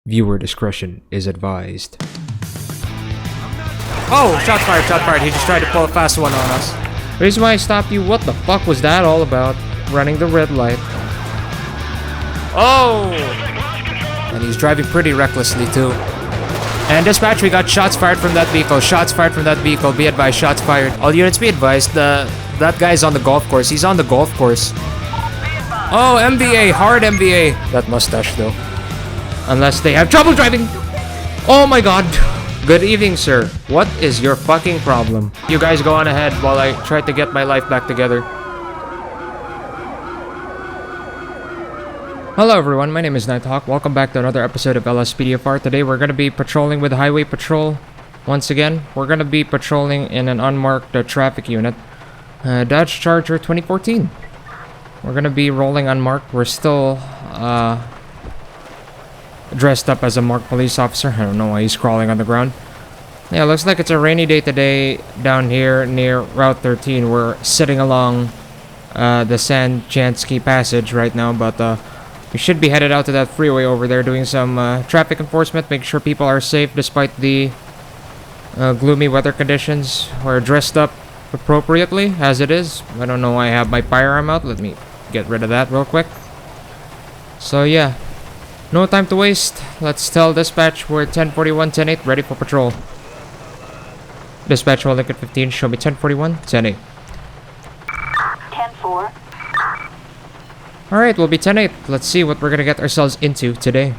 Viewer discretion is advised. Oh, shots fired, shot fired. He just tried to pull a fast one on us. Reason why I stopped you, what the fuck was that all about? Running the red light. Oh! And he's driving pretty recklessly too. And dispatch, we got shots fired from that vehicle. Shots fired from that vehicle. Be advised, shots fired. All units be advised, that guy's on the golf course. He's on the golf course. Oh, MVA, hard MVA. That mustache though. Unless they have trouble driving. Oh my god. Good evening, sir. What is your fucking problem? You guys go on ahead while I try to get my life back together. Hello everyone, my name is Nighthawk. Welcome back to another episode of LSPDFR. Today we're going to be patrolling with Highway Patrol. Once again, we're going to be patrolling in an unmarked traffic unit. Dodge Charger 2014. We're going to be rolling unmarked. We're still dressed up as a marked police officer. I don't know why he's crawling on the ground. Yeah, looks like it's a rainy day today down here near Route 13. We're sitting along the San Jansky Passage right now, but we should be headed out to that freeway over there doing some traffic enforcement, make sure people are safe despite the gloomy weather conditions. We're dressed up appropriately as it is. I don't know why I have my firearm out. Let me get rid of that real quick. So yeah, no time to waste. Let's tell dispatch we're 1041, 10-8, ready for patrol. Dispatch, Lincoln 15, show me 1041, 10-8. 10-4. Alright, we'll be 10-8. Let's see what we're gonna get ourselves into today.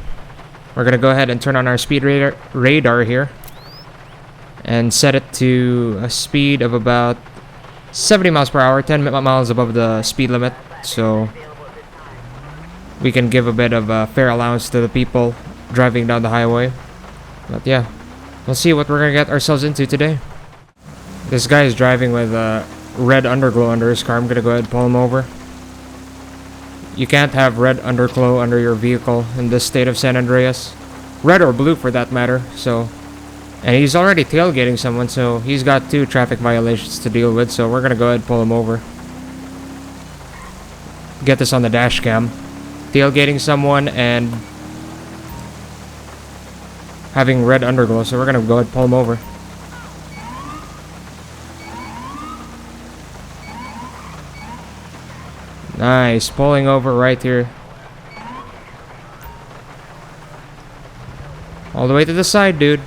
We're gonna go ahead and turn on our speed radar here. And set it to a speed of about 70 miles per hour, 10 miles above the speed limit. So we can give a bit of a fair allowance to the people driving down the highway. But yeah, we'll see what we're gonna get ourselves into today. This guy is driving with a red underglow under his car. I'm gonna go ahead and pull him over. You can't have red underglow under your vehicle in this state of San Andreas. Red or blue for that matter, so. And he's already tailgating someone, so he's got 2 traffic violations to deal with, so we're gonna go ahead and pull him over. Get this on the dash cam. Tailgating someone and having red underglow, so we're gonna go ahead and pull him over. Nice, pulling over right here. All the way to the side, dude.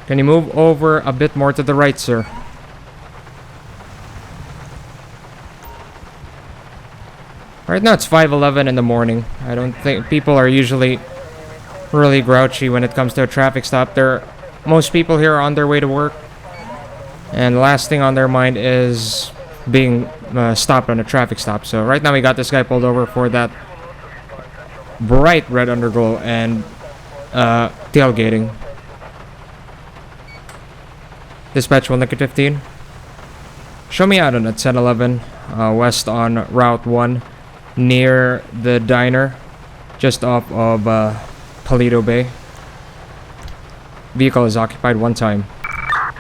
Can you move over a bit more to the right, sir? Right now it's 5:11 in the morning. I don't think people are usually really grouchy when it comes to a traffic stop. Most people here are on their way to work. And the last thing on their mind is being stopped on a traffic stop. So right now we got this guy pulled over for that bright red underglow and tailgating. Dispatch 1 Lincoln 15. Show me out on a 1011 west on Route 1 near the diner just off of Paleto Bay. Vehicle is occupied 1 time.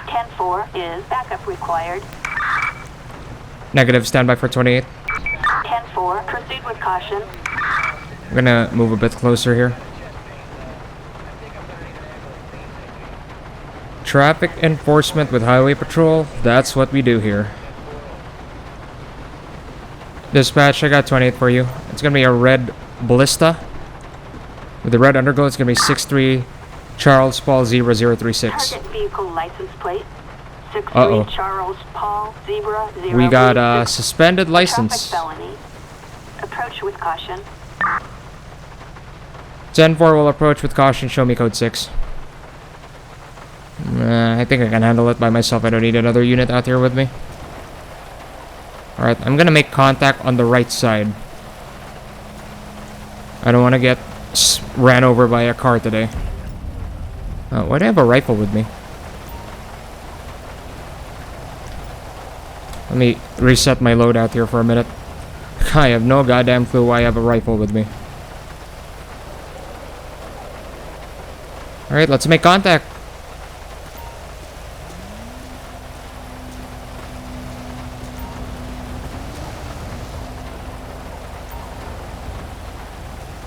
10-4 is backup required. Negative, standby for 28. 10-4, proceed with caution. I'm gonna move a bit closer here. Traffic enforcement with Highway Patrol, that's what we do here. Dispatch, I got 28 for you. It's gonna be a red Ballista. With the red underglow, it's gonna be 63 Charles Paul 0036. Target vehicle license plate. 63 Uh-oh. Charles Paul 0036. We got a suspended license. Traffic felony. Approach with caution. 10-4 will approach with caution, show me code 6. I think I can handle it by myself. I don't need another unit out here with me. Alright, I'm gonna make contact on the right side. I don't want to get ran over by a car today. Why do I have a rifle with me? Let me reset my loadout here for a minute. I have no goddamn clue why I have a rifle with me. Alright, let's make contact.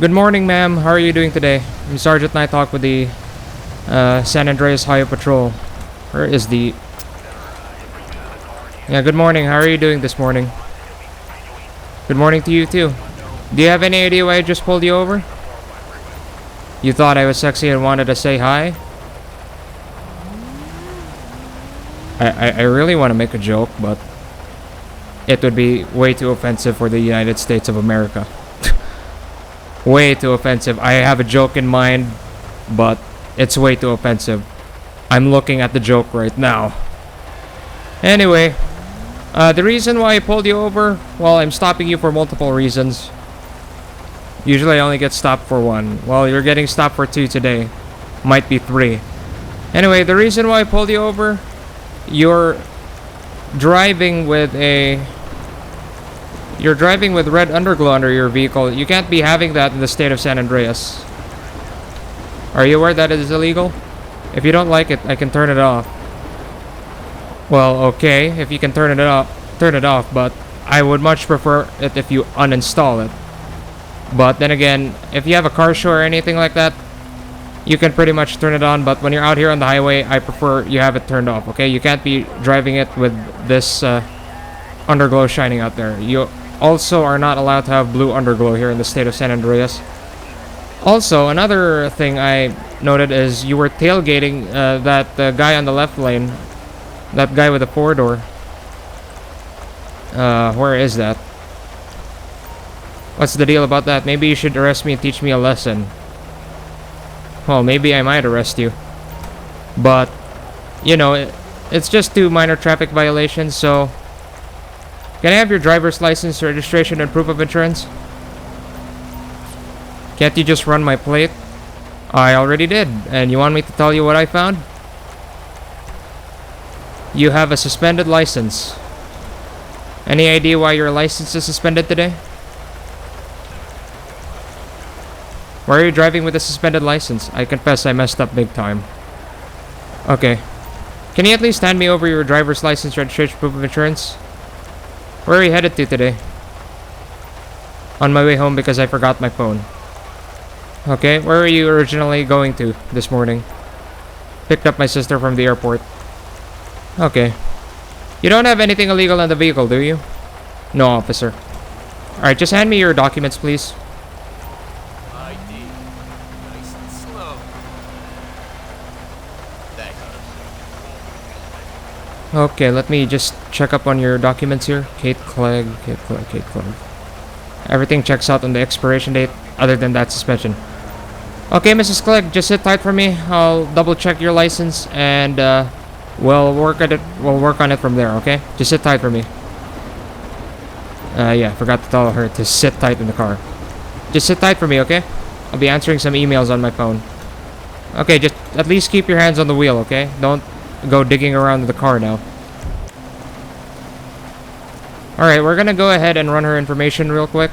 Good morning, ma'am. How are you doing today? I'm Sergeant Nighthawk with the San Andreas Highway Patrol. Where is the... Yeah, good morning. How are you doing this morning? Good morning to you, too. Do you have any idea why I just pulled you over? You thought I was sexy and wanted to say hi? I really want to make a joke, but it would be way too offensive for the United States of America. Way too offensive. I have a joke in mind, but it's way too offensive. I'm looking at the joke right now. Anyway, the reason why I pulled you over, well, I'm stopping you for multiple reasons. Usually I only get stopped for one. Well, you're getting stopped for two today. Might be three. Anyway, the reason why I pulled you over, you're driving with red underglow under your vehicle. You can't be having that in the state of San Andreas. Are you aware that it is illegal? If you don't like it, I can turn it off. Well, okay, if you can turn it off, but I would much prefer it if you uninstall it. But then again, if you have a car show or anything like that, you can pretty much turn it on, but when you're out here on the highway, I prefer you have it turned off, okay? You can't be driving it with this underglow shining out there. You also are not allowed to have blue underglow here in the state of San Andreas. Also, another thing I noted is you were tailgating that guy on the left lane. That guy with the four-door. Where is that? What's the deal about that? Maybe you should arrest me and teach me a lesson. Well, maybe I might arrest you. But, you know, it's just two minor traffic violations, so... Can I have your driver's license, registration, and proof of insurance? Can't you just run my plate? I already did. And you want me to tell you what I found? You have a suspended license. Any idea why your license is suspended today? Why are you driving with a suspended license? I confess I messed up big time. Okay. Can you at least hand me over your driver's license, registration, proof of insurance? Where are you headed to today? On my way home because I forgot my phone. Okay, where are you originally going to this morning? Picked up my sister from the airport. Okay. You don't have anything illegal in the vehicle, do you? No, officer. Alright, just hand me your documents, please. Okay, let me just check up on your documents here. Kate Clegg. Everything checks out on the expiration date, other than that suspension. Okay, Mrs. Clegg, just sit tight for me. I'll double check your license and we'll work at it. We'll work on it from there, okay? Just sit tight for me. Yeah, forgot to tell her to sit tight in the car. Just sit tight for me, okay? I'll be answering some emails on my phone. Okay, just at least keep your hands on the wheel, okay? Don't go digging around the car now. Alright, we're gonna go ahead and run her information real quick.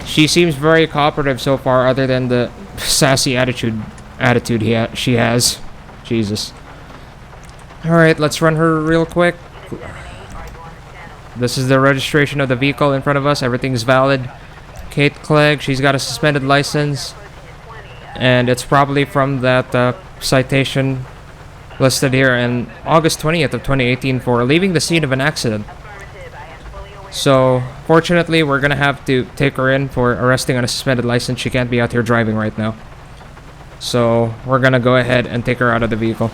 She seems very cooperative so far, other than the sassy attitude she has. Jesus. Alright, let's run her real quick. This is the registration of the vehicle in front of us. Everything's valid. Kate Clegg, she's got a suspended license. And it's probably from that citation listed here in August 20th of 2018 for leaving the scene of an accident. So, fortunately, we're gonna have to take her in for arresting on a suspended license. She can't be out here driving right now. So, we're gonna go ahead and take her out of the vehicle.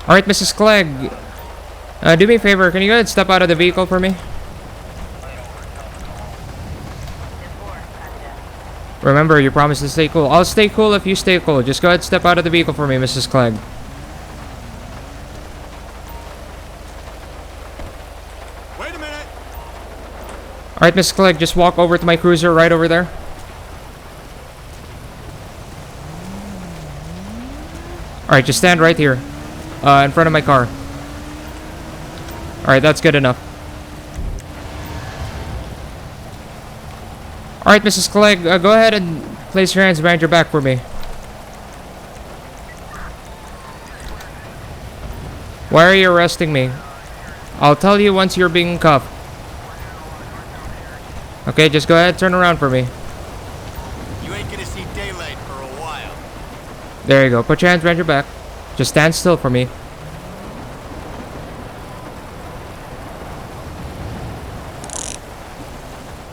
Alright, Mrs. Clegg. Do me a favor, can you go ahead and step out of the vehicle for me? Remember, you promised to stay cool. I'll stay cool if you stay cool. Just go ahead and step out of the vehicle for me, Mrs. Clegg. Wait a minute! Alright, Mrs. Clegg, just walk over to my cruiser right over there. Alright, just stand right here. In front of my car. Alright, that's good enough. Alright, Mrs. Clegg, go ahead and place your hands behind your back for me. Why are you arresting me? I'll tell you once you're being cuffed. Okay, just go ahead, turn around for me. You ain't gonna see daylight for a while. There you go. Put your hands behind your back. Just stand still for me.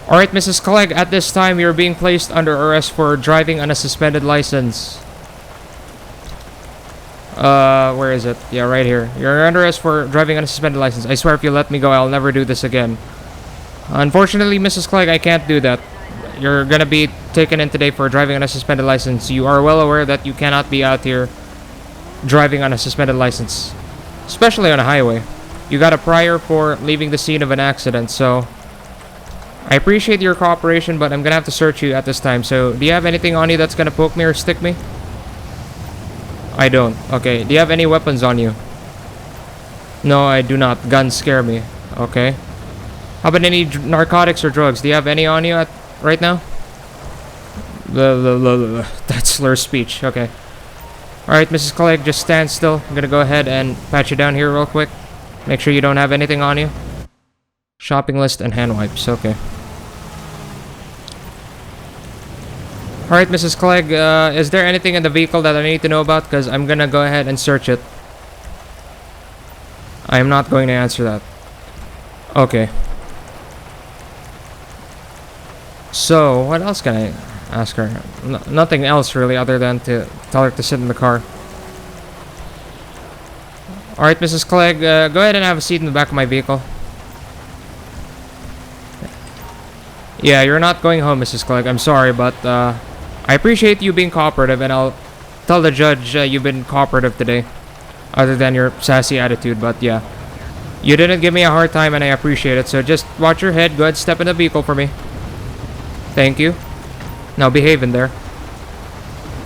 Alright, Mrs. Clegg, at this time you're being placed under arrest for driving on a suspended license. Where is it? Yeah, right here. You're under arrest for driving on a suspended license. I swear if you let me go, I'll never do this again. Unfortunately, Mrs. Clegg, I can't do that. You're gonna be taken in today for driving on a suspended license. You are well aware that you cannot be out here driving on a suspended license, especially on a highway. You got a prior for leaving the scene of an accident, so I appreciate your cooperation, but I'm gonna have to search you at this time. So, do you have anything on you that's gonna poke me or stick me? I don't. Okay. Do you have any weapons on you? No, I do not. Guns scare me. Okay. How about any narcotics or drugs? Do you have any on you right now? That's slur speech. Okay. Alright, Mrs. Clegg, just stand still. I'm gonna go ahead and pat you down here real quick. Make sure you don't have anything on you. Shopping list and hand wipes. Okay. Alright, Mrs. Clegg, is there anything in the vehicle that I need to know about? Because I'm gonna go ahead and search it. I am not going to answer that. Okay. So, what else can I ask her? Nothing else really other than to tell her to sit in the car. Alright, Mrs. Clegg, go ahead and have a seat in the back of my vehicle. Yeah, you're not going home, Mrs. Clegg. I'm sorry, but I appreciate you being cooperative, and I'll tell the judge you've been cooperative today. Other than your sassy attitude, but yeah. You didn't give me a hard time, and I appreciate it. So just watch your head. Go ahead, step in the vehicle for me. Thank you. Now behave in there.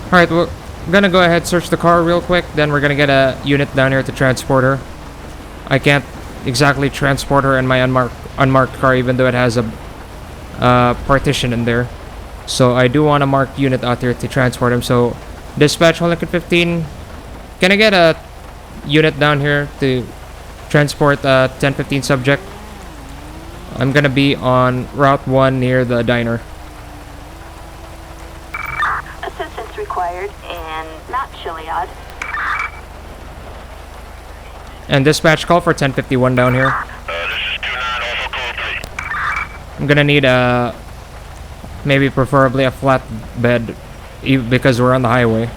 Alright, we're gonna go ahead search the car real quick. Then we're gonna get a unit down here to transport her. I can't exactly transport her in my unmarked car, even though it has a partition in there. So I do want a marked unit out there to transport him. So dispatch Lincoln 15. Can I get a unit down here to transport 1015 subject? I'm gonna be on Route 1 near the diner. Assistance required in not Chiliad. And dispatch call for 1051 down here. This is 29 Alpha Code 3. I'm gonna need a maybe preferably a flatbed because we're on the highway.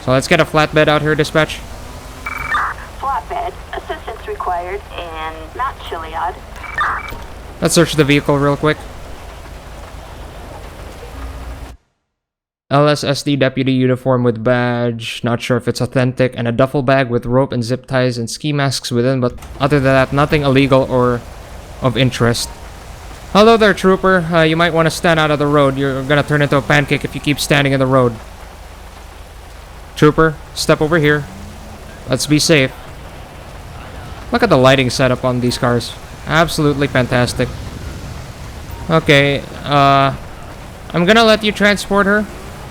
So let's get a flatbed out here, dispatch. Flatbed. Assistance required in not Chiliad. Let's search the vehicle real quick. LSSD deputy uniform with badge. Not sure if it's authentic. And a duffel bag with rope and zip ties and ski masks within. But other than that, nothing illegal or of interest. Hello there, trooper. You might want to stand out of the road. You're gonna turn into a pancake if you keep standing in the road. Trooper, step over here. Let's be safe. Look at the lighting setup on these cars. Absolutely fantastic. Okay, I'm gonna let you transport her.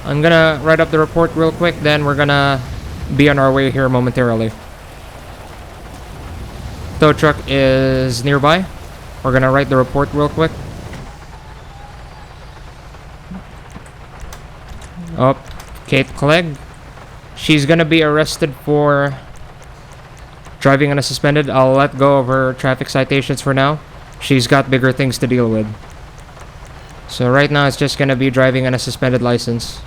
I'm gonna write up the report real quick, then we're gonna be on our way here momentarily. Tow truck is nearby. We're gonna write the report real quick. Oh, Kate Clegg. She's gonna be arrested for driving on a suspended. I'll let go of her traffic citations for now. She's got bigger things to deal with. So right now it's just gonna be driving on a suspended license.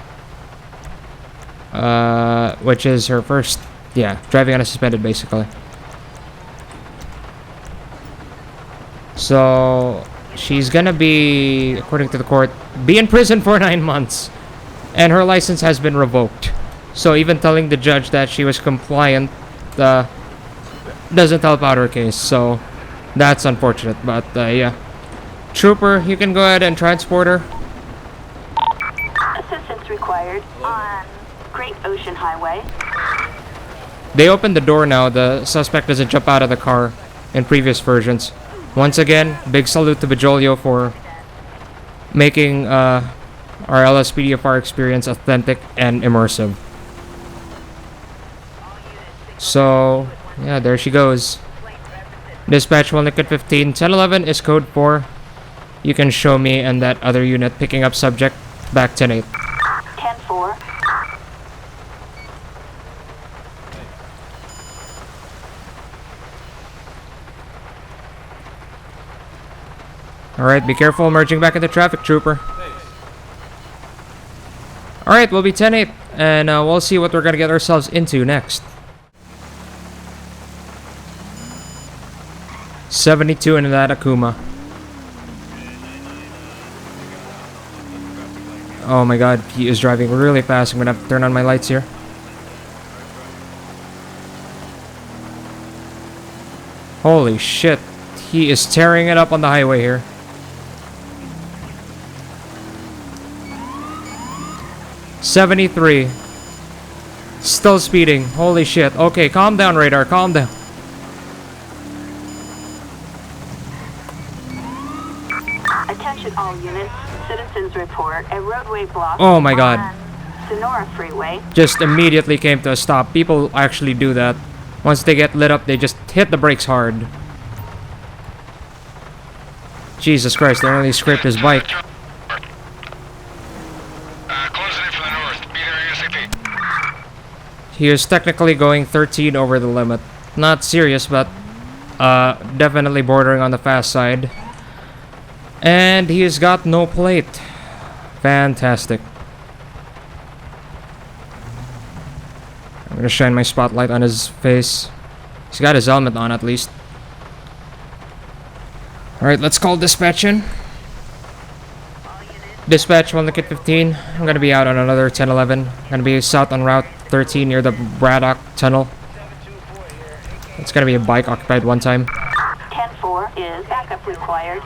Which is her first, yeah, driving on a suspended basically. So she's gonna be, according to the court, be in prison for 9 months. And her license has been revoked. So even telling the judge that she was compliant doesn't help out her case. So that's unfortunate, but yeah. Trooper, you can go ahead and transport her. Assistance required on Great Ocean Highway. They opened the door now. The suspect doesn't jump out of the car in previous versions. Once again, big salute to Bajolio for making our LSPDFR experience authentic and immersive. So, yeah, there she goes. Dispatch 1 Liquid 15. 1011 is code 4. You can show me and that other unit picking up subject back 10-8. 10-4. Alright, be careful merging back into traffic, trooper. Alright, we'll be 10-8, and we'll see what we're gonna get ourselves into next. 72 in that Akuma. Oh my god, he is driving really fast. I'm gonna have to turn on my lights here. Holy shit. He is tearing it up on the highway here. $73. Still speeding. Holy shit. Okay, calm down, radar. Calm down. Attention all units. Citizens report a roadway block. Oh my god. On Sonora Freeway. Just immediately came to a stop. People actually do that. Once they get lit up, they just hit the brakes hard. Jesus Christ, they only scraped his bike. Closing in from the north. Be there ASAP. He is technically going 13 over the limit. Not serious, but definitely bordering on the fast side. And he has got no plate. Fantastic. I'm gonna shine my spotlight on his face. He's got his helmet on at least. Alright, let's call dispatch in. Dispatch 1 Liquid 15. I'm gonna be out on another 1011. Gonna be south on Route 13 near the Braddock Tunnel. It's gonna be a bike occupied one time. 10-4 is backup required.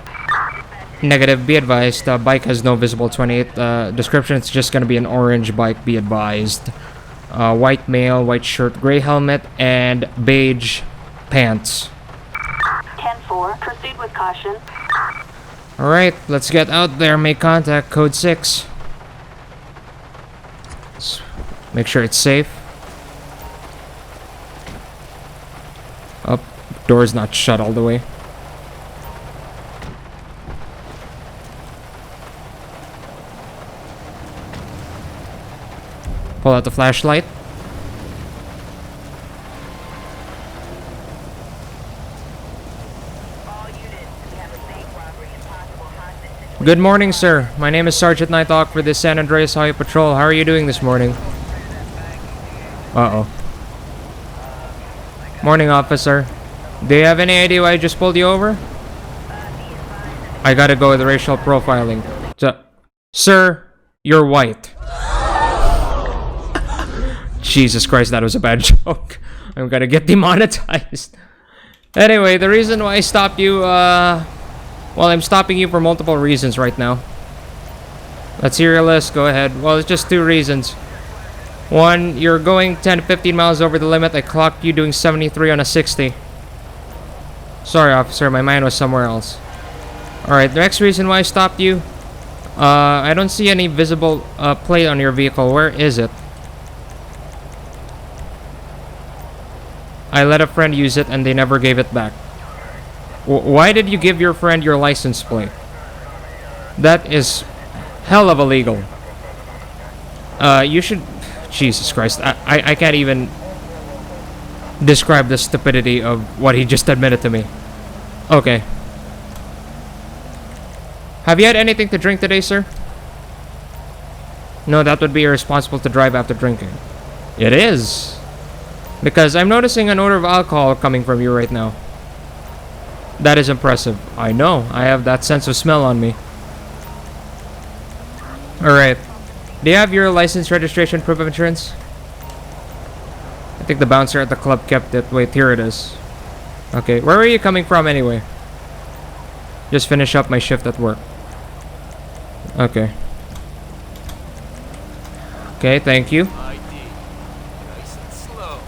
Negative, be advised. Bike has no visible 28. Description, it's just gonna be an orange bike, be advised. White male, white shirt, gray helmet, and beige pants. 10-4, proceed with caution. Alright, let's get out there, make contact, code 6. Let's make sure it's safe. Up, door's not shut all the way. Pull out the flashlight. Good morning, sir. My name is Sergeant Nighthawk for the San Andreas Highway Patrol. How are you doing this morning? Uh-oh. Morning, officer. Do you have any idea why I just pulled you over? I gotta go with racial profiling. Sir, you're white. Jesus Christ, that was a bad joke. I'm gonna get demonetized. Anyway, the reason why I stopped you, well, I'm stopping you for multiple reasons right now. Let's hear your list, go ahead. Well, it's just two reasons. One, you're going 10 to 15 miles over the limit. I clocked you doing 73 on a 60. Sorry, officer, my mind was somewhere else. Alright, the next reason why I stopped you. I don't see any visible plate on your vehicle. Where is it? I let a friend use it and they never gave it back. Why did you give your friend your license plate? That is hell of illegal. You should... Jesus Christ, I can't even describe the stupidity of what he just admitted to me. Okay. Have you had anything to drink today, sir? No, that would be irresponsible to drive after drinking. It is. Because I'm noticing an odor of alcohol coming from you right now. That is impressive. I know. I have that sense of smell on me. Alright. Do you have your license, registration, proof of insurance? I think the bouncer at the club kept it. Wait, here it is. Okay, where are you coming from anyway? Just finish up my shift at work. Okay. Okay, thank you. ID. Nice and slow.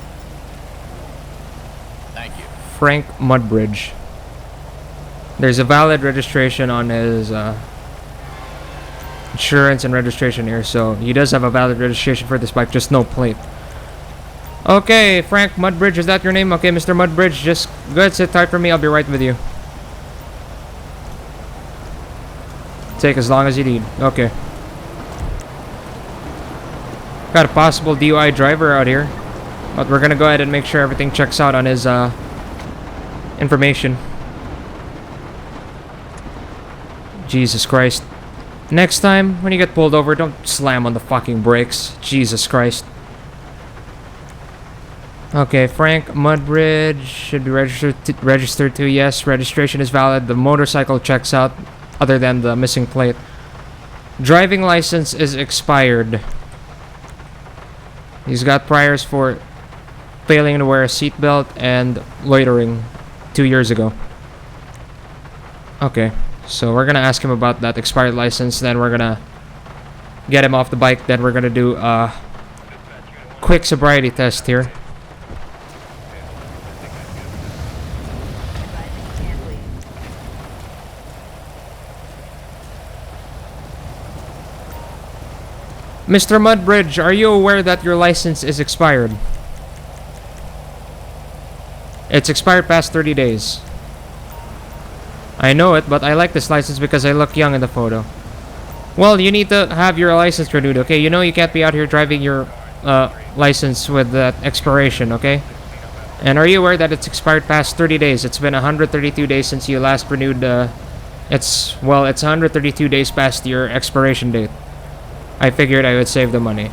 Thank you. Frank Mudbridge. There's a valid registration on his insurance and registration here. So he does have a valid registration for this bike, just no plate. Okay, Frank Mudbridge, is that your name? Okay, Mr. Mudbridge, just go ahead, sit tight for me. I'll be right with you. Take as long as you need. Okay. Got a possible DUI driver out here, but we're gonna go ahead and make sure everything checks out on his information. Jesus Christ. Next time, when you get pulled over, don't slam on the fucking brakes. Jesus Christ. Okay, Frank Mudbridge should be registered to. Yes, registration is valid. The motorcycle checks out, other than the missing plate. Driving license is expired. He's got priors for failing to wear a seatbelt and loitering 2 years ago. Okay, so we're gonna ask him about that expired license, then we're gonna get him off the bike, then we're gonna do a quick sobriety test here. Mr. Mudbridge, are you aware that your license is expired? It's expired past 30 days. I know it, but I like this license because I look young in the photo. Well, you need to have your license renewed, okay? You know you can't be out here driving your license with that expiration, okay? And are you aware that it's expired past 30 days? It's been 132 days since you last renewed. It's 132 days past your expiration date. I figured I would save the money.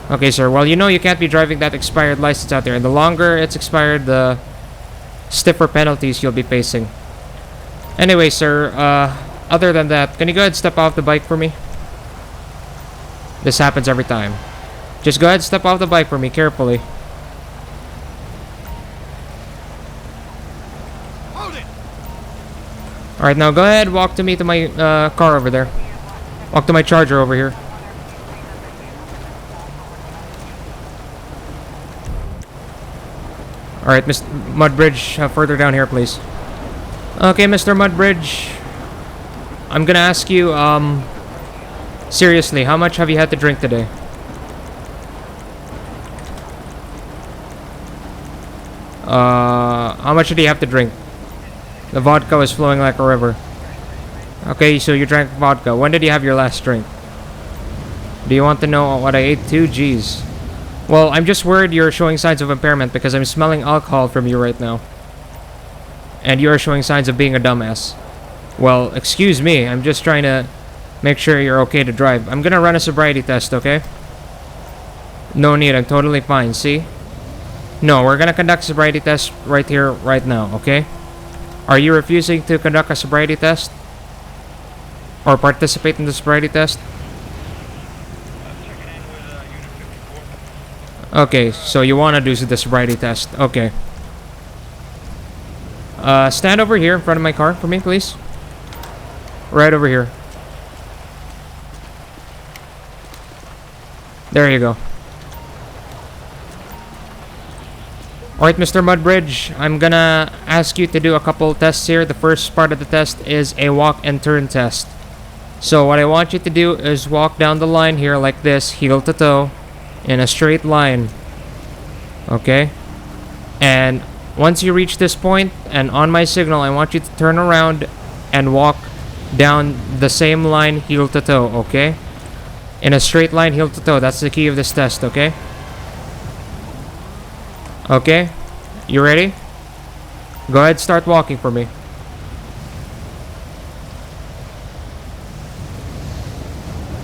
Okay, sir. Well, you know you can't be driving that expired license out there. And the longer it's expired, the stiffer penalties you'll be facing. Anyway, sir, other than that, can you go ahead and step off the bike for me? This happens every time. Just go ahead and step off the bike for me, carefully. Hold it! Alright, now go ahead, walk to me to my car over there. Walk to my Charger over here. Alright, Mr. Mudbridge, further down here, please. Okay, Mr. Mudbridge. I'm gonna ask you, seriously, how much have you had to drink today? How much did you have to drink? The vodka was flowing like a river. Okay, so you drank vodka. When did you have your last drink? Do you want to know what I ate too? Jeez. Well, I'm just worried you're showing signs of impairment because I'm smelling alcohol from you right now. And you are showing signs of being a dumbass. Well, excuse me. I'm just trying to make sure you're okay to drive. I'm gonna run a sobriety test, okay? No need. I'm totally fine. See? No, we're gonna conduct a sobriety test right here, right now, okay? Are you refusing to conduct a sobriety test? Or participate in the sobriety test? Okay, so you want to do the sobriety test. Okay. Stand over here in front of my car for me, please. Right over here. There you go. Alright, Mr. Mudbridge, I'm gonna ask you to do a couple tests here. The first part of the test is a walk and turn test. So what I want you to do is walk down the line here like this, heel to toe, in a straight line. Okay? And once you reach this point, and on my signal, I want you to turn around and walk down the same line, heel to toe, okay? In a straight line, heel to toe. That's the key of this test, okay? Okay? You ready? Go ahead, start walking for me.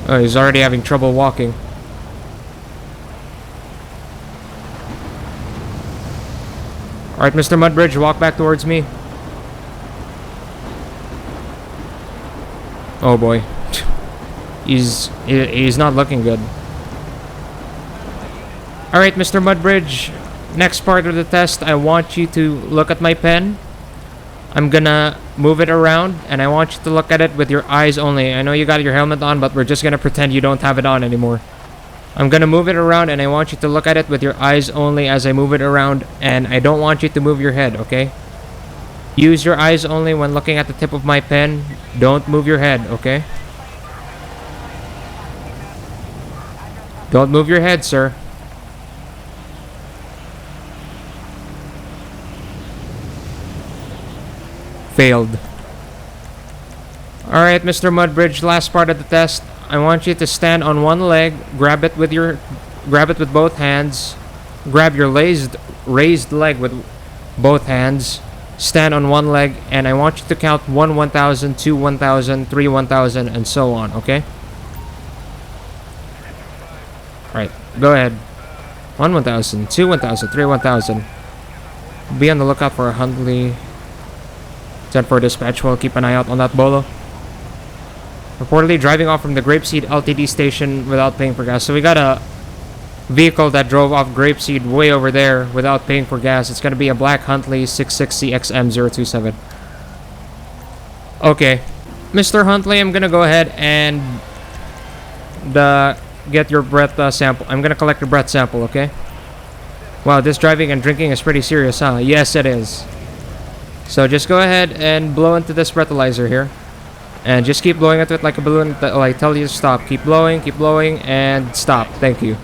Oh, he's already having trouble walking. Alright, Mr. Mudbridge, walk back towards me. Oh boy. He's not looking good. Alright, Mr. Mudbridge. Next part of the test, I want you to look at my pen. I'm gonna move it around, and I want you to look at it with your eyes only. I know you got your helmet on, but we're just gonna pretend you don't have it on anymore. I'm gonna move it around, and I want you to look at it with your eyes only as I move it around, and I don't want you to move your head, okay? Use your eyes only when looking at the tip of my pen. Don't move your head, okay? Don't move your head, sir. Failed. Alright, Mr. Mudbridge, last part of the test. I want you to stand on one leg, grab it with both hands, grab your raised leg with both hands, stand on one leg, and I want you to count 1 1000, 2 1000, 3 1000, and so on, okay? Alright, go ahead. 1 1000, 2 1000, 3 1000. Be on the lookout for a Huntley. 10 for dispatch. We'll keep an eye out on that bolo. Reportedly driving off from the Grapeseed LTD station without paying for gas. So we got a vehicle that drove off Grapeseed way over there without paying for gas. It's gonna be a black Huntley 660XM027. Okay, Mr. Huntley, I'm gonna go ahead and get your breath sample. I'm gonna collect your breath sample, okay? Wow, this driving and drinking is pretty serious, huh? Yes, it is. So just go ahead and blow into this breathalyzer here. And just keep blowing into it like a balloon until I tell you to stop. Keep blowing, and stop. Thank you.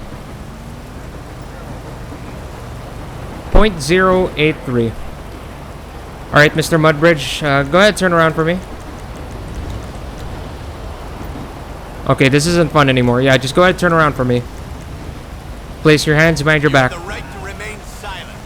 0.083. Alright, Mr. Mudbridge, go ahead, turn around for me. Okay, this isn't fun anymore. Yeah, just go ahead, turn around for me. Place your hands behind your back. The right to remain silent.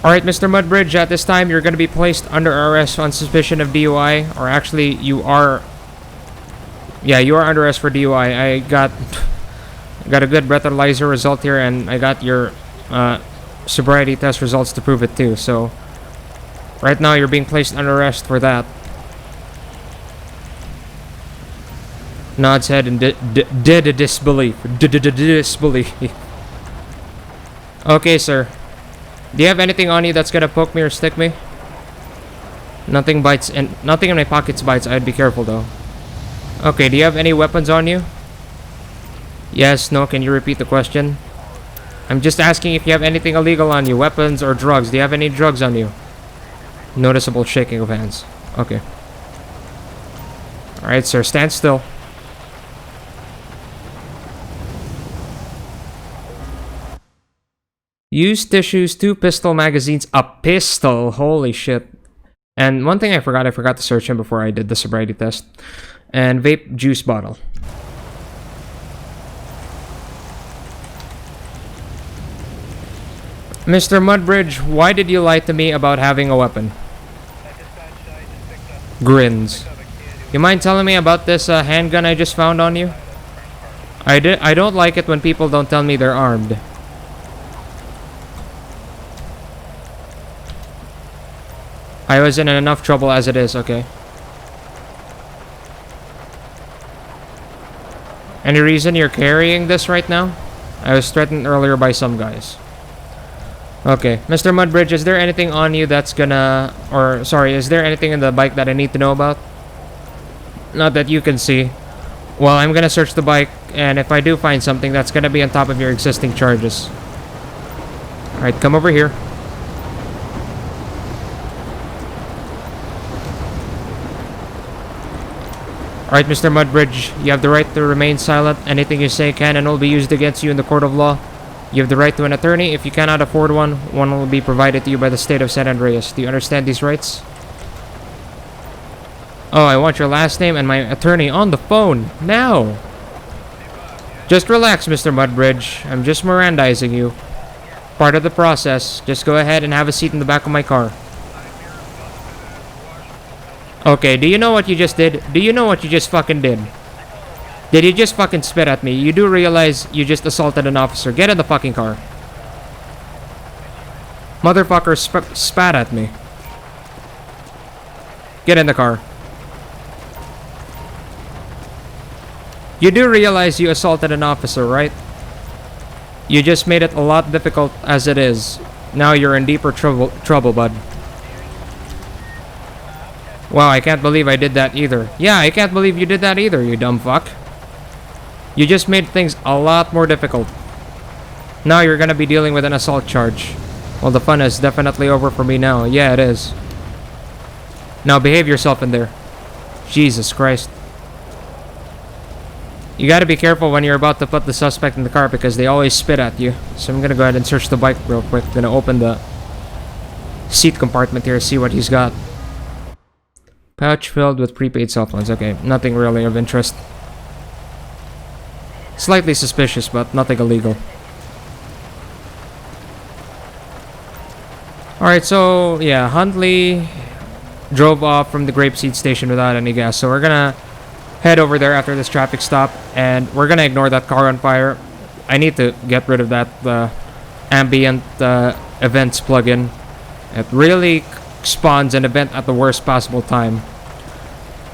Alright, Mr. Mudbridge, at this time you're going to be placed under arrest on suspicion of DUI. Or actually, you are... Yeah, you are under arrest for DUI. I got a good breathalyzer result here, and I got your sobriety test results to prove it too. So, right now you're being placed under arrest for that. Nods head in disbelief. Disbelief. Okay, sir. Do you have anything on you that's gonna poke me or stick me? Nothing bites, and nothing in my pockets bites. I'd be careful though. Okay, do you have any weapons on you? Yes, no, can you repeat the question? I'm just asking if you have anything illegal on you, weapons or drugs. Do you have any drugs on you? Noticeable shaking of hands. Okay. Alright, sir, stand still. Use tissues, 2 pistol magazines, a pistol, holy shit. And one thing I forgot to search him before I did the sobriety test. And vape juice bottle. Mr. Mudbridge, why did you lie to me about having a weapon? Grins. You mind telling me about this handgun I just found on you? I don't like it when people don't tell me they're armed. I was in enough trouble as it is, okay? Any reason you're carrying this right now? I was threatened earlier by some guys. Okay, Mr. Mudbridge, is there anything on you that's gonna... Or, sorry, is there anything in the bike that I need to know about? Not that you can see. Well, I'm gonna search the bike, and if I do find something, that's gonna be on top of your existing charges. Alright, come over here. Alright, Mr. Mudbridge, you have the right to remain silent. Anything you say can and will be used against you in the court of law. You have the right to an attorney. If you cannot afford one, one will be provided to you by the state of San Andreas. Do you understand these rights? Oh, I want your last name and my attorney on the phone, now! Just relax, Mr. Mudbridge. I'm just Mirandizing you. Part of the process. Just go ahead and have a seat in the back of my car. Okay, do you know what you just did? Do you know what you just fucking did? Did you just fucking spit at me? You do realize you just assaulted an officer. Get in the fucking car. Motherfucker spat at me. Get in the car. You do realize you assaulted an officer, right? You just made it a lot difficult as it is. Now you're in deeper trouble, bud. Wow, I can't believe I did that either. Yeah, I can't believe you did that either, you dumb fuck. You just made things a lot more difficult. Now you're gonna be dealing with an assault charge. Well, the fun is definitely over for me now. Yeah, it is. Now behave yourself in there. Jesus Christ. You gotta be careful when you're about to put the suspect in the car because they always spit at you. So I'm gonna go ahead and search the bike real quick. Gonna open the seat compartment here, see what he's got. Pouch filled with prepaid cell phones. Okay, nothing really of interest. Slightly suspicious, but nothing illegal. Alright, so yeah, Huntley drove off from the Grapeseed station without any gas. So we're gonna head over there after this traffic stop, and we're gonna ignore that car on fire. I need to get rid of that ambient events plugin. It really spawns an event at the worst possible time.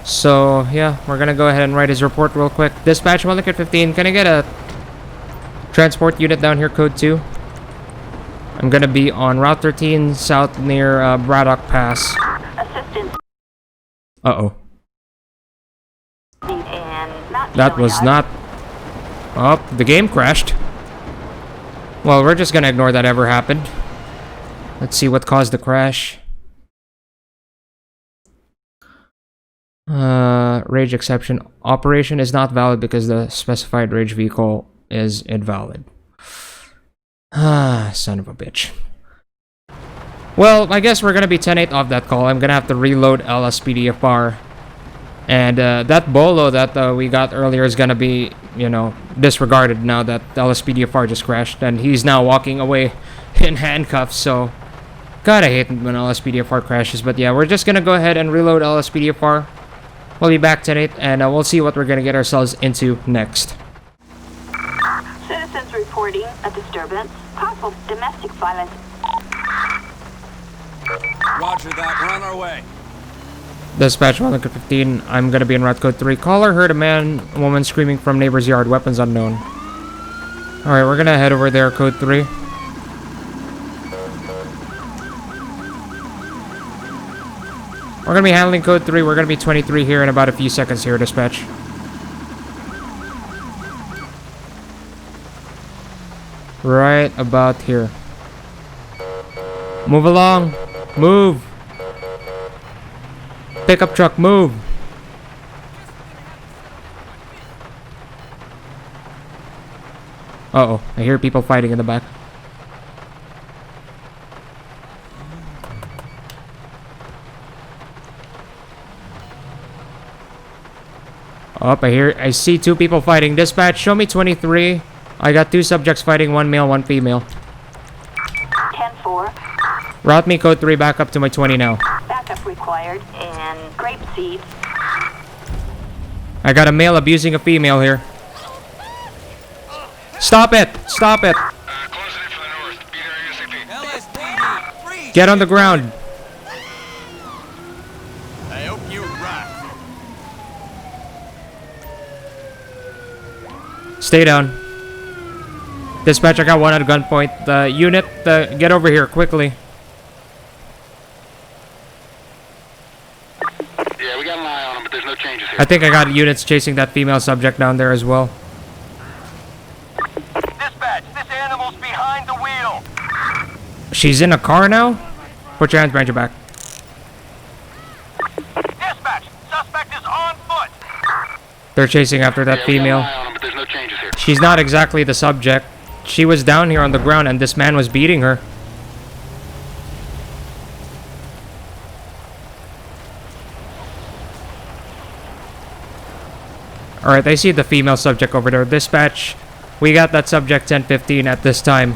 So yeah, we're gonna go ahead and write his report real quick. Dispatch 1 Liquid 15, can I get a transport unit down here, code 2? I'm gonna be on Route 13 south near Braddock Pass. Assistance Uh-oh. and not That was showing not... Oh, the game crashed. Well, we're just gonna ignore that ever happened. Let's see what caused the crash. Rage exception. Operation is not valid because the specified rage vehicle is invalid. Ah, son of a bitch. Well, I guess we're gonna be 10-8 off that call. I'm gonna have to reload LSPDFR. And that bolo that we got earlier is gonna be, you know, disregarded now that LSPDFR just crashed. And he's now walking away in handcuffs, so... God, I hate when LSPDFR crashes. But yeah, we're just gonna go ahead and reload LSPDFR. We'll be back 10-8, and we'll see what we're gonna get ourselves into next. Citizens reporting a disturbance. Possible domestic violence. Roger that. We're on our way. Dispatch 1 Liquid 15, I'm gonna be in route code 3. Caller heard a woman screaming from neighbor's yard. Weapons unknown. Alright, we're gonna head over there, code 3. We're gonna be handling code 3. We're gonna be 23 here in about a few seconds here, dispatch. Right about here. Move along. Move. Pickup truck, move. Uh-oh, I hear people fighting in the back. Up, I see 2 people fighting. Dispatch, show me 23. I got 2 subjects fighting, 1 male, 1 female. 10-4. Route me code 3 back up to my 20 now. Backup required and grape seeds. I got a male abusing a female here. Stop it! Stop it! Closing in from the north. Be there ASAP. LSPD, freeze! Get on the ground! I hope you rock. Stay down. Dispatch, I got one at gunpoint. The unit, get over here quickly. Yeah, we got an eye on him, but there's no changes here. I think I got units chasing that female subject down there as well. Dispatch, this animal's behind the wheel. She's in a car now? Put your hands behind your back. Dispatch, suspect is on foot. They're chasing after that Yeah, we got an female. eye on him, but there's no changes here. She's not exactly the subject. She was down here on the ground and this man was beating her. Alright, I see the female subject over there. Dispatch, we got that subject 10-15 at this time.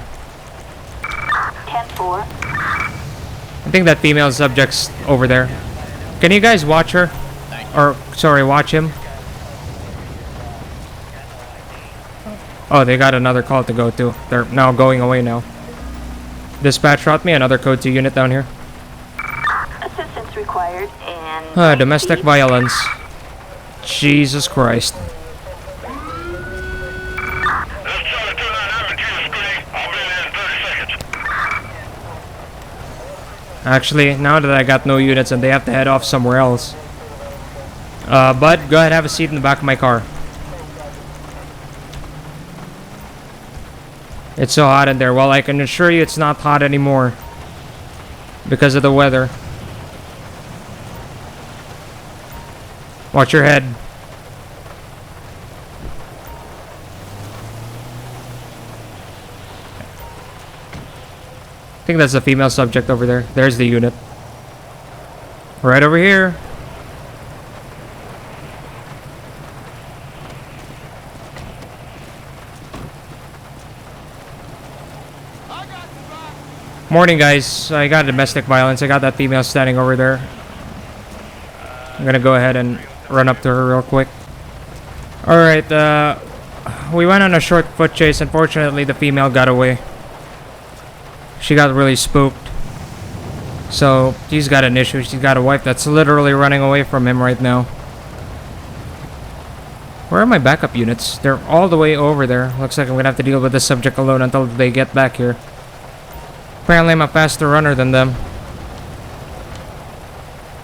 10-4. I think that female subject's over there. Can you guys watch her? Or, sorry, watch him? Oh, they got another call to go to. They're now going away now. Dispatch, route me another code 2 unit down here. Assistance required and Domestic violence. Jesus Christ. That's Charlie 299 Judas Green. I'll be there in 30 seconds. Actually, now that I got no units and they have to head off somewhere else. Bud, go ahead, have a seat in the back of my car. It's so hot in there. Well, I can assure you it's not hot anymore. Because of the weather. Watch your head. I think that's the female subject over there. There's the unit. Right over here. Morning, guys. I got domestic violence. I got that female standing over there. I'm gonna go ahead and run up to her real quick. Alright, we went on a short foot chase. Unfortunately, the female got away. She got really spooked. So, she's got an issue. She's got a wife that's literally running away from him right now. Where are my backup units? They're all the way over there. Looks like I'm gonna have to deal with this subject alone until they get back here. Apparently, I'm a faster runner than them.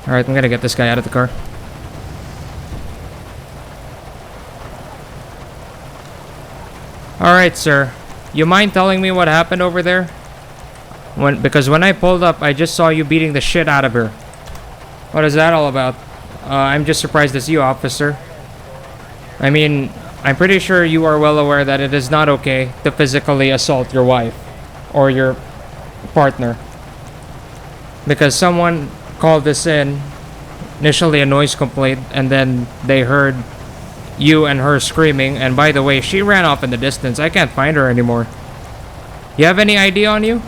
Alright, I'm gonna get this guy out of the car. Alright, sir. You mind telling me what happened over there? Because when I pulled up, I just saw you beating the shit out of her. What is that all about? I'm just surprised it's you, officer. I mean, I'm pretty sure you are well aware that it is not okay to physically assault your wife or your partner. Because someone called this in, initially a noise complaint, and then they heard you and her screaming, and by the way, she ran off in the distance. I can't find her anymore. You have any ID on you?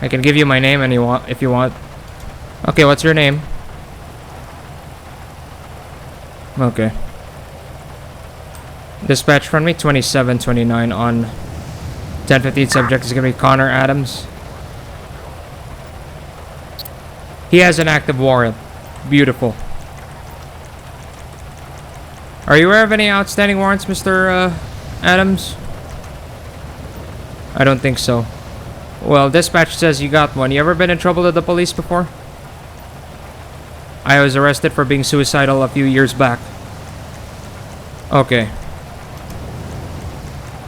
I can give you my name if you want. Okay, what's your name? Okay. Dispatch from me 2729 on 1015. Subject is gonna be Connor Adams. He has an active warrant. Beautiful. Are you aware of any outstanding warrants, Mr. Adams? I don't think so. Well, dispatch says you got one. You ever been in trouble with the police before? I was arrested for being suicidal a few years back. Okay.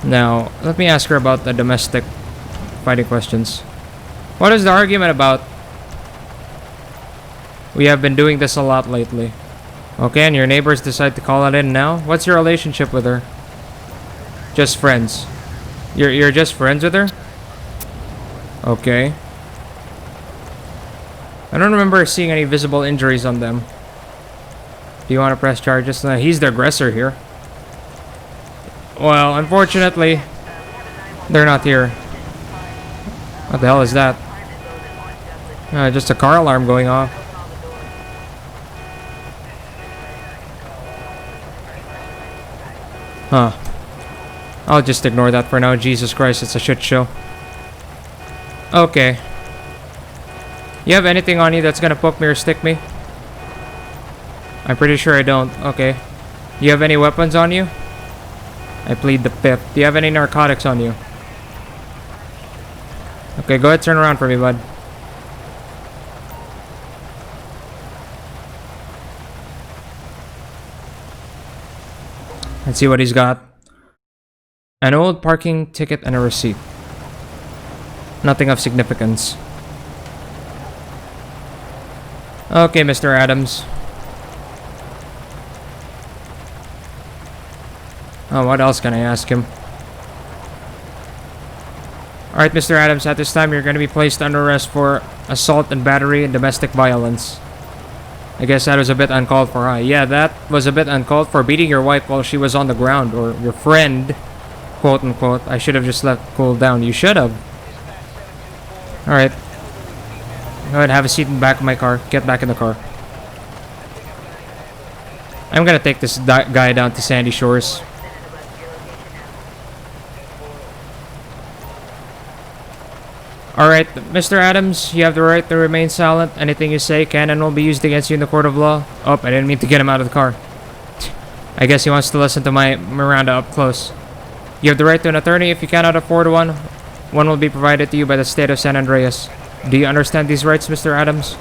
Now, let me ask her about the domestic fighting questions. What is the argument about? We have been doing this a lot lately. Okay, and your neighbors decide to call it in now? What's your relationship with her? Just friends. You're just friends with her? Okay. I don't remember seeing any visible injuries on them. Do you want to press charges? He's the aggressor here. Well, unfortunately, they're not here. What the hell is that? Just a car alarm going off. Huh. I'll just ignore that for now. Jesus Christ, it's a shit show. Okay. You have anything on you that's gonna poke me or stick me? I'm pretty sure I don't. Okay. Do you have any weapons on you? I plead the fifth. Do you have any narcotics on you? Okay, go ahead, turn around for me, bud. Let's see what he's got. An old parking ticket and a receipt. Nothing of significance. Okay, Mr. Adams. Oh, what else can I ask him? Alright, Mr. Adams, at this time you're going to be placed under arrest for assault and battery and domestic violence. I guess that was a bit uncalled for, huh? Yeah, that was a bit uncalled for. Beating your wife while she was on the ground, or your friend, quote unquote. I should have just let cool down. You should have. Alright. Go ahead, have a seat in the back of my car. Get back in the car. I'm gonna take this guy down to Sandy Shores. Alright, Mr. Adams, you have the right to remain silent. Anything you say can and will be used against you in the court of law. Oh, I didn't mean to get him out of the car. I guess he wants to listen to my Miranda up close. You have the right to an attorney. If you cannot afford one, one will be provided to you by the state of San Andreas. Do you understand these rights, Mr. Adams?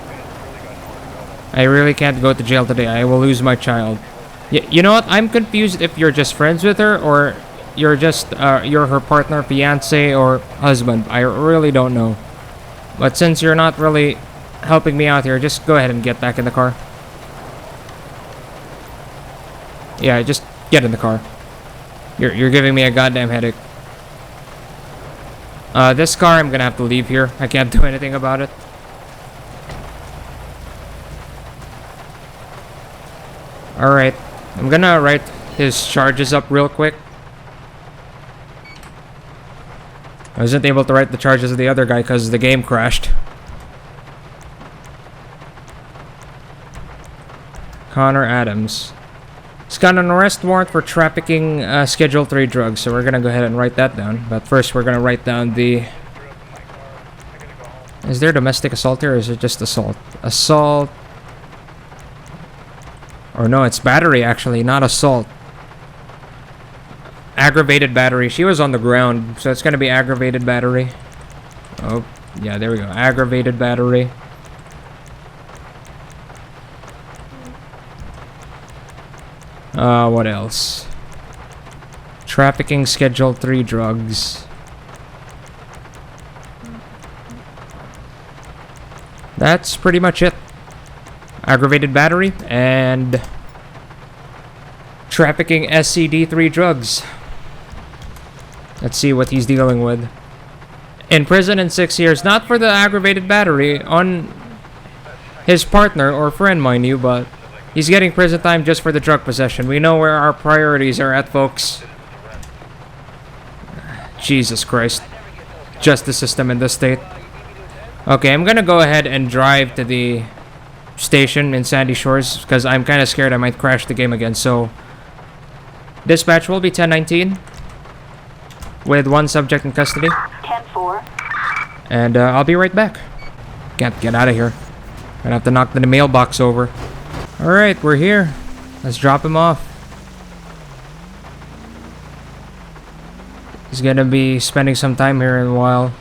I really can't go to jail today. I will lose my child. You know what? I'm confused if you're just friends with her or you're just you're her partner, fiance, or husband. I really don't know. But since you're not really helping me out here, just go ahead and get back in the car. Yeah, just get in the car. You're giving me a goddamn headache. This car, I'm gonna have to leave here. I can't do anything about it. Alright, I'm gonna write his charges up real quick. I wasn't able to write the charges of the other guy because the game crashed. Connor Adams. He's got an arrest warrant for trafficking Schedule 3 drugs, so we're gonna go ahead and write that down. But first, we're gonna write down the... Is there domestic assault here, or is it just assault? Assault... Or no, it's battery, actually, not assault. Aggravated battery. She was on the ground, so it's gonna be aggravated battery. Oh, yeah, there we go. Aggravated battery. What else? Trafficking Schedule 3 drugs. That's pretty much it. Aggravated battery and trafficking SCD3 drugs. Let's see what he's dealing with. In prison in 6 years, not for the aggravated battery on his partner or friend, mind you, but he's getting prison time just for the drug possession. We know where our priorities are at, folks. Jesus Christ. Justice system in this state. Okay, I'm gonna go ahead and drive to the station in Sandy Shores because I'm kind of scared I might crash the game again. So, dispatch will be 1019 with one subject in custody. 10-4. And I'll be right back. Can't get out of here. Gonna have to knock the mailbox over. Alright, we're here. Let's drop him off. He's gonna be spending some time here in a while.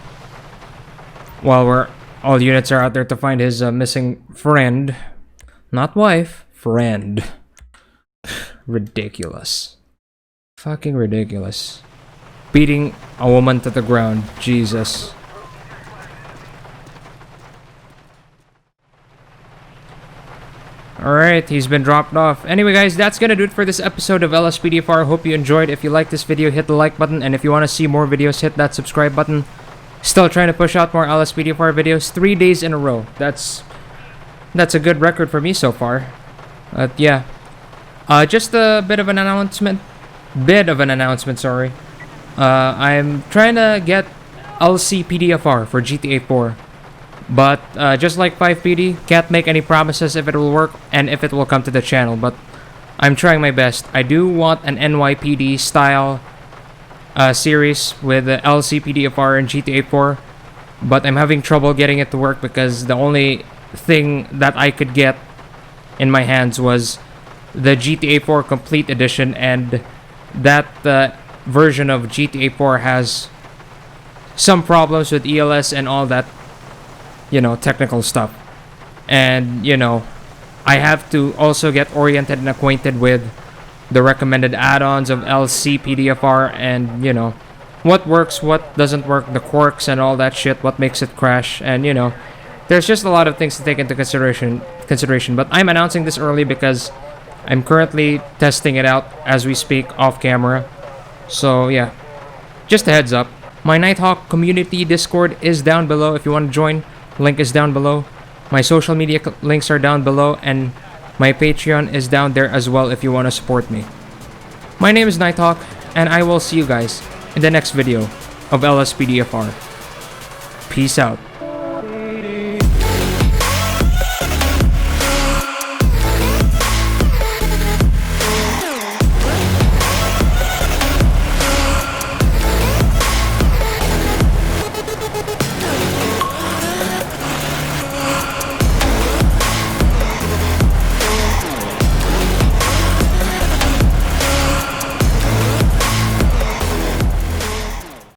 While all units are out there to find his missing friend. Not wife, friend. Ridiculous. Fucking ridiculous. Beating a woman to the ground. Jesus. Alright, he's been dropped off. Anyway guys, that's gonna do it for this episode of LSPDFR. Hope you enjoyed. If you like this video, hit the like button. And if you want to see more videos, hit that subscribe button. Still trying to push out more LSPDFR videos 3 days in a row. That's a good record for me so far. Yeah. Just a bit of an announcement. Sorry. I'm trying to get LSPDFR for GTA 4. But just like 5PD, can't make any promises if it will work and if it will come to the channel. But I'm trying my best. I do want an NYPD style series with LSPDFR and GTA 4, but I'm having trouble getting it to work because the only thing that I could get in my hands was the GTA 4 Complete Edition, and that version of GTA 4 has some problems with ELS and all that, you know, technical stuff. And, you know, I have to also get oriented and acquainted with the recommended add-ons of LSPDFR and, you know, what works, what doesn't work, the quirks and all that shit, what makes it crash, and, you know, there's just a lot of things to take into consideration. But I'm announcing this early because I'm currently testing it out as we speak off camera. So, yeah, just a heads up. My Nighthawk community Discord is down below if you want to join. Link is down below. My social media links are down below, and my Patreon is down there as well if you want to support me. My name is Nighthawk, and I will see you guys in the next video of LSPDFR. Peace out.